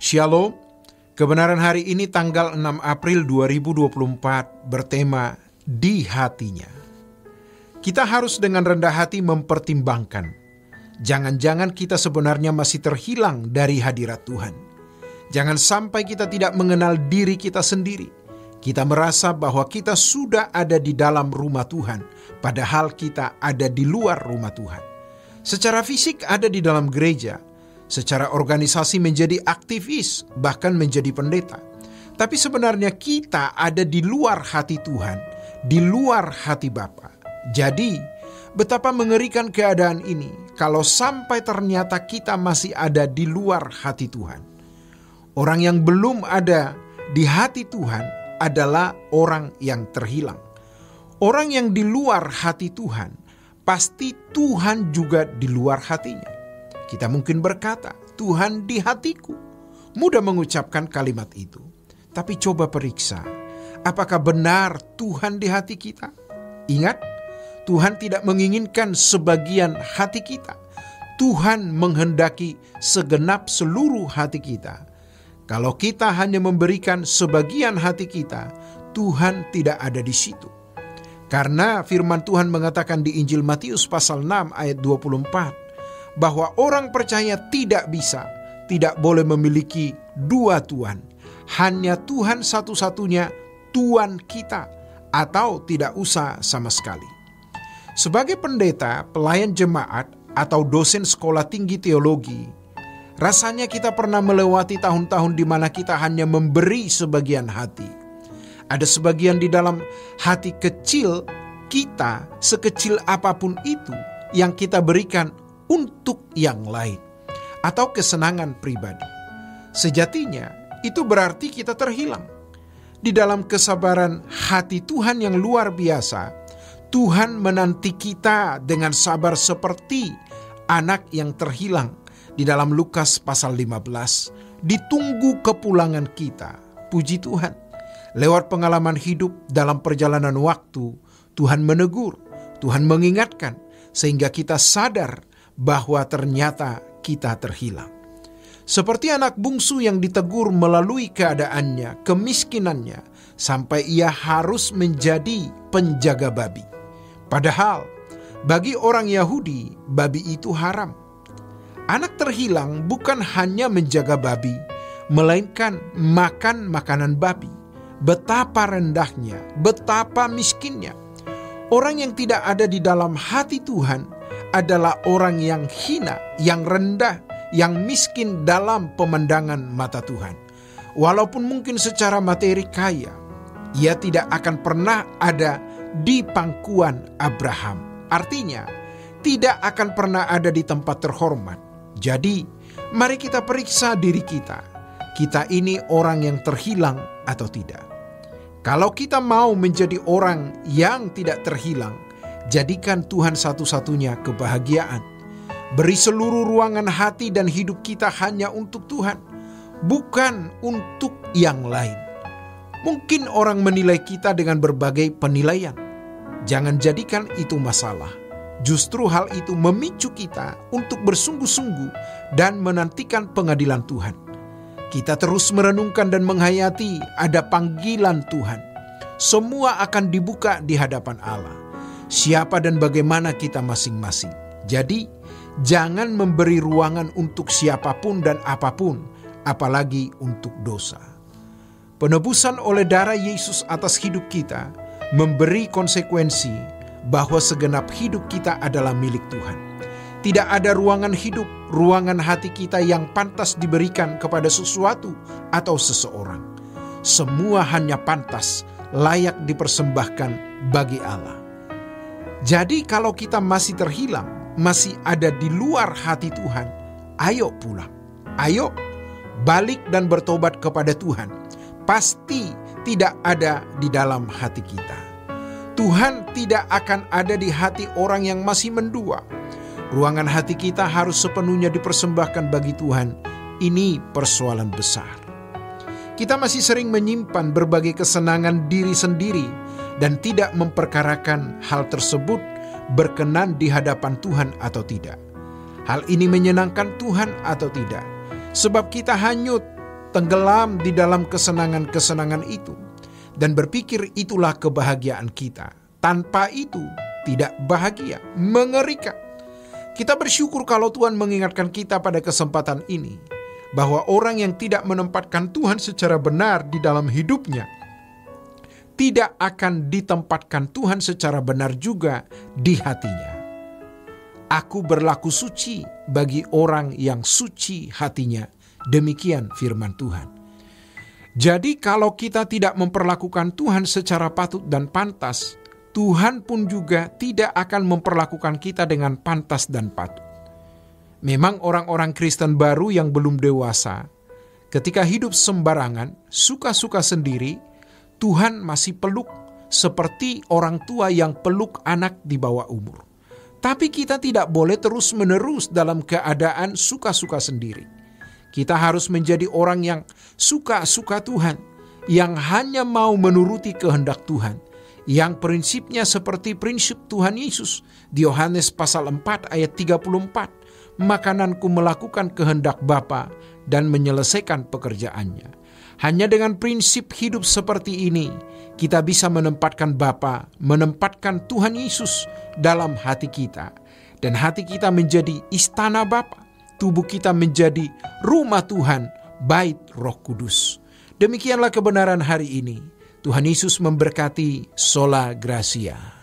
Shalom, kebenaran hari ini tanggal 6 April 2024 bertema di hatinya. Kita harus dengan rendah hati mempertimbangkan, jangan-jangan kita sebenarnya masih terhilang dari hadirat Tuhan. Jangan sampai kita tidak mengenal diri kita sendiri. Kita merasa bahwa kita sudah ada di dalam rumah Tuhan, padahal kita ada di luar rumah Tuhan. Secara fisik ada di dalam gereja, secara organisasi menjadi aktivis, bahkan menjadi pendeta. Tapi sebenarnya kita ada di luar hati Tuhan, di luar hati Bapa. Jadi, betapa mengerikan keadaan ini kalau sampai ternyata kita masih ada di luar hati Tuhan. Orang yang belum ada di hati Tuhan adalah orang yang terhilang. Orang yang di luar hati Tuhan, pasti Tuhan juga di luar hatinya. Kita mungkin berkata, Tuhan di hatiku. Mudah mengucapkan kalimat itu. Tapi coba periksa, apakah benar Tuhan di hati kita? Ingat, Tuhan tidak menginginkan sebagian hati kita. Tuhan menghendaki segenap seluruh hati kita. Kalau kita hanya memberikan sebagian hati kita, Tuhan tidak ada di situ. Karena firman Tuhan mengatakan di Injil Matius pasal 6 ayat 24, bahwa orang percaya tidak boleh memiliki dua Tuhan. Hanya Tuhan satu-satunya Tuhan kita, atau tidak usah sama sekali. Sebagai pendeta, pelayan jemaat, atau dosen sekolah tinggi teologi, rasanya kita pernah melewati tahun-tahun di mana kita hanya memberi sebagian hati. Ada sebagian di dalam hati kecil kita, sekecil apapun itu, yang kita berikan untuk yang lain atau kesenangan pribadi. Sejatinya itu berarti kita terhilang. Di dalam kesabaran hati Tuhan yang luar biasa, Tuhan menanti kita dengan sabar seperti anak yang terhilang. Di dalam Lukas pasal 15, ditunggu kepulangan kita. Puji Tuhan, lewat pengalaman hidup dalam perjalanan waktu, Tuhan menegur, Tuhan mengingatkan, sehingga kita sadar bahwa ternyata kita terhilang. Seperti anak bungsu yang ditegur melalui keadaannya, kemiskinannya, sampai ia harus menjadi penjaga babi. Padahal bagi orang Yahudi, babi itu haram. Anak terhilang bukan hanya menjaga babi, melainkan makan makanan babi. Betapa rendahnya, betapa miskinnya. Orang yang tidak ada di dalam hati Tuhan adalah orang yang hina, yang rendah, yang miskin dalam pemandangan mata Tuhan. Walaupun mungkin secara materi kaya, ia tidak akan pernah ada di pangkuan Abraham. Artinya, tidak akan pernah ada di tempat terhormat. Jadi, mari kita periksa diri kita. Kita ini orang yang terhilang atau tidak? Kalau kita mau menjadi orang yang tidak terhilang, jadikan Tuhan satu-satunya kebahagiaan. Beri seluruh ruangan hati dan hidup kita hanya untuk Tuhan, bukan untuk yang lain. Mungkin orang menilai kita dengan berbagai penilaian. Jangan jadikan itu masalah. Justru hal itu memicu kita untuk bersungguh-sungguh dan menantikan pengadilan Tuhan. Kita terus merenungkan dan menghayati ada panggilan Tuhan. Semua akan dibuka di hadapan Allah. Siapa dan bagaimana kita masing-masing. Jadi, jangan memberi ruangan untuk siapapun dan apapun, apalagi untuk dosa. Penebusan oleh darah Yesus atas hidup kita memberi konsekuensi bahwa segenap hidup kita adalah milik Tuhan. Tidak ada ruangan hidup, ruangan hati kita yang pantas diberikan kepada sesuatu atau seseorang. Semua hanya pantas, layak dipersembahkan bagi Allah. Jadi kalau kita masih terhilang, masih ada di luar hati Tuhan, ayo pulang. Ayo balik dan bertobat kepada Tuhan. Pasti tidak ada di dalam hati kita. Tuhan tidak akan ada di hati orang yang masih mendua. Ruangan hati kita harus sepenuhnya dipersembahkan bagi Tuhan. Ini persoalan besar. Kita masih sering menyimpan berbagai kesenangan diri sendiri dan tidak memperkarakan hal tersebut berkenan di hadapan Tuhan atau tidak. Hal ini menyenangkan Tuhan atau tidak. Sebab kita hanyut tenggelam di dalam kesenangan-kesenangan itu, dan berpikir itulah kebahagiaan kita. Tanpa itu tidak bahagia, mengerikan. Kita bersyukur kalau Tuhan mengingatkan kita pada kesempatan ini, bahwa orang yang tidak menempatkan Tuhan secara benar di dalam hidupnya, tidak akan ditempatkan Tuhan secara benar juga di hatinya. Aku berlaku suci bagi orang yang suci hatinya. Demikian firman Tuhan. Jadi kalau kita tidak memperlakukan Tuhan secara patut dan pantas, Tuhan pun juga tidak akan memperlakukan kita dengan pantas dan patut. Memang orang-orang Kristen baru yang belum dewasa, ketika hidup sembarangan, suka-suka sendiri, Tuhan masih peluk seperti orang tua yang peluk anak di bawah umur. Tapi kita tidak boleh terus-menerus dalam keadaan suka-suka sendiri. Kita harus menjadi orang yang suka-suka Tuhan, yang hanya mau menuruti kehendak Tuhan, yang prinsipnya seperti prinsip Tuhan Yesus di Yohanes pasal 4 ayat 34. Makananku melakukan kehendak Bapa dan menyelesaikan pekerjaannya. Hanya dengan prinsip hidup seperti ini, kita bisa menempatkan Bapa, menempatkan Tuhan Yesus dalam hati kita. Dan hati kita menjadi istana Bapa, tubuh kita menjadi rumah Tuhan, bait Roh Kudus. Demikianlah kebenaran hari ini. Tuhan Yesus memberkati. Sola Gracia.